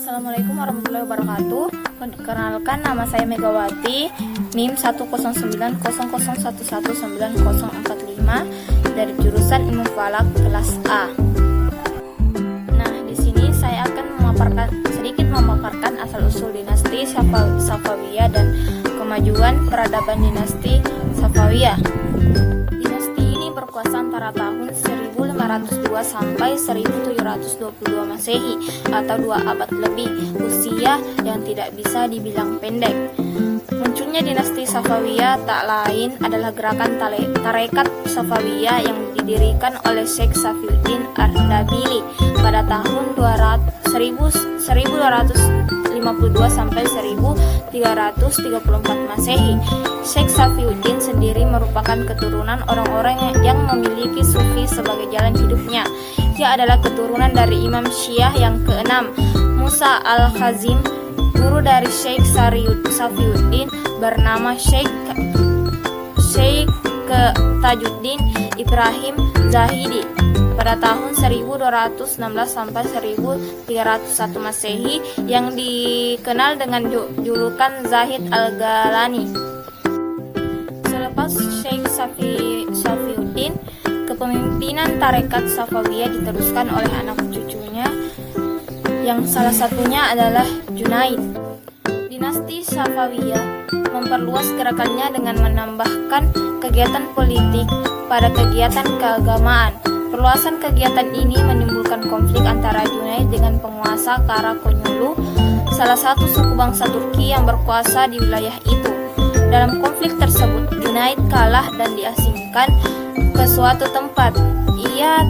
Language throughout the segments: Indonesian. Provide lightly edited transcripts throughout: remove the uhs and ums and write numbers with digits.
Assalamualaikum warahmatullahi wabarakatuh. Perkenalkan, nama saya Megawati, NIM 10900119045 dari jurusan Ilmu Falak kelas A. Nah, di sini saya akan sedikit memaparkan asal-usul dinasti Safawiyah dan kemajuan peradaban dinasti Safawiyah. Dinasti ini berkuasa antara tahun 1502 sampai 1722 Masehi atau 2 abad lebih, usia yang tidak bisa dibilang pendek. Munculnya dinasti Safawiyah tak lain adalah gerakan tarekat Safawiyah yang didirikan oleh Syekh Safiuddin Ardabili pada tahun 1252 sampai 1334 Masehi. Syekh Safiuddin sendiri merupakan keturunan orang-orang yang memiliki sufi sebagai jalan hidupnya. Ia adalah keturunan dari Imam Syiah yang keenam, Musa al-Khazim. Guru dari Syekh Safiuddin bernama Syekh Tajuddin Ibrahim Zahidi pada tahun 1216 sampai 1301 Masehi yang dikenal dengan julukan Zahid al-Galani. Selepas Syekh Safiuddin, kepemimpinan tarekat Safawiyah diteruskan oleh anak cucunya yang salah satunya adalah Junaid. Dinasti Safawiyah memperluas gerakannya dengan menambahkan kegiatan politik pada kegiatan keagamaan. Perluasan kegiatan ini menimbulkan konflik antara Junaid dengan penguasa Karakonyulu, salah satu suku bangsa Turki yang berkuasa di wilayah itu. Dalam konflik tersebut, Junaid kalah dan diasingkan ke suatu tempat. Ia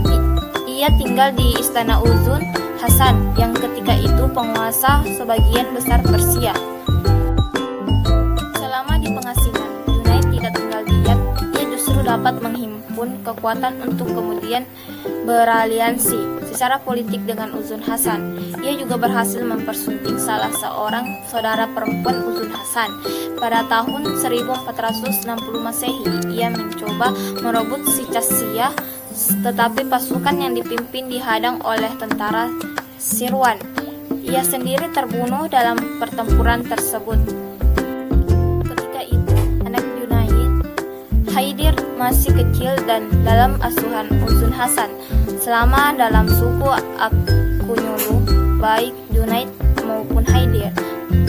tinggal di Istana Uzun Hasan yang ketika itu penguasa sebagian besar Persia. Selama di pengasingan, Junaid tidak tinggal diam. Ia justru dapat menghimpun kekuatan untuk kemudian beraliansi secara politik dengan Uzun Hasan. Ia juga berhasil mempersunting salah seorang saudara perempuan Uzun Hasan. Pada tahun 1460 Masehi, ia mencoba merebut Sicasiyah, tetapi pasukan yang dipimpin dihadang oleh tentara Sirwan. Ia sendiri terbunuh dalam pertempuran tersebut. Ketika itu, anak Junaid, Haidir, masih kecil dan dalam asuhan Uzun Hasan. Selama dalam suku Akunyulu, baik Junaid maupun Haidir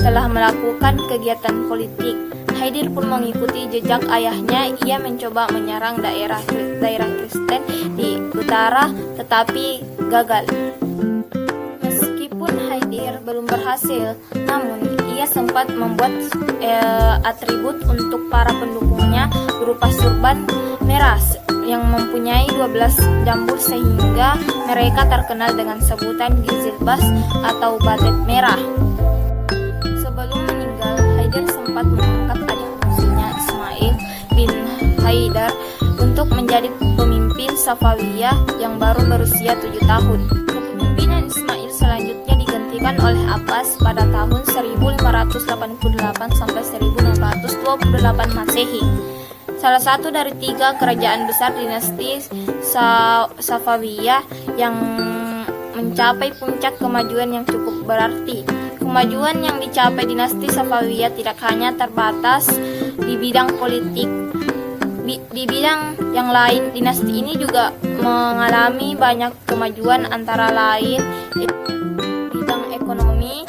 telah melakukan kegiatan politik. Haidir pun mengikuti jejak ayahnya. Ia mencoba menyerang daerah Kristen di utara, tetapi gagal. Meskipun Haidir belum berhasil, namun ia sempat membuat atribut untuk para pendukungnya berupa surban merah yang mempunyai 12 jambul sehingga mereka terkenal dengan sebutan Gizilbas atau batet merah. Sebelum meninggal, Haidir sempat mengangkat adik fungsinya Ismail bin Haidar untuk menjadi pemimpin Safawiyah yang baru berusia 7 tahun. Kepemimpinan Ismail selanjutnya digantikan oleh Abbas pada tahun 1588 sampai 1628 Masehi. Salah satu dari 3 kerajaan besar dinasti Safawiyah yang mencapai puncak kemajuan yang cukup berarti. Kemajuan yang dicapai dinasti Safawiyah tidak hanya terbatas di bidang politik. Di bidang yang lain, dinasti ini juga mengalami banyak kemajuan, antara lain di bidang ekonomi,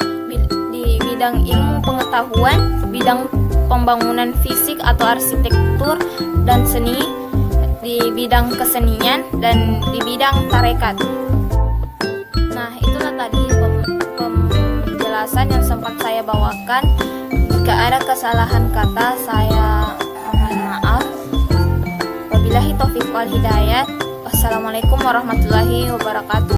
di bidang ilmu pengetahuan, bidang pembangunan fisik atau arsitektur dan seni, di bidang kesenian, dan di bidang tarekat. Nah, itulah tadi penjelasan yang sempat saya bawakan. Jika ada kesalahan kata, saya mohon maaf. Wabillahi taufiq wal hidayah. Wassalamualaikum warahmatullahi wabarakatuh.